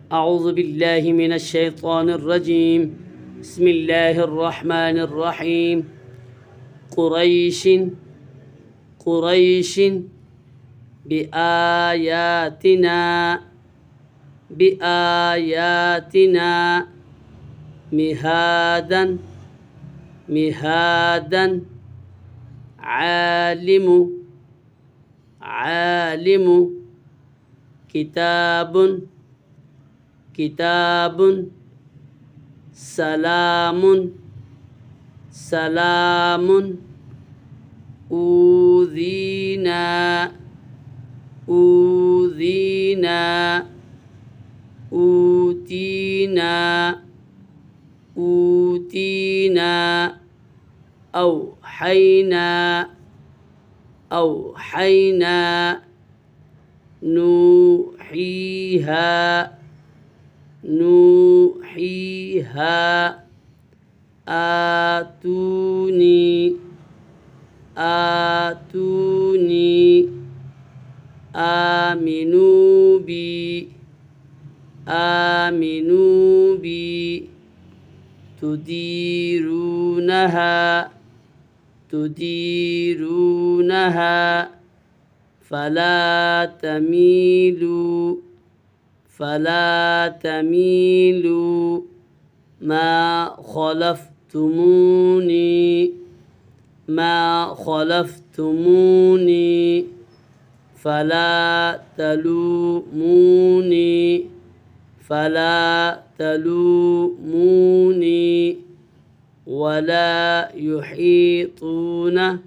أعوذ بالله من الشيطان الرجيم. بسم الله الرحمن الرحيم. قريش قريش بآياتنا بآياتنا مهادا مهادا عالم عالم كتاب كتاب سلام سلام أوذينا أوذينا أوتينا أوتينا أوحينا أوحينا نوحيها نوحيها آتوني آتوني آمنوا بي آمنوا بي تديرونها تديرونها فلا تميلوا فلا تميلوا ما خلفتموني ما خلفتموني فلا تلوموني فلا تلوموني ولا يحيطون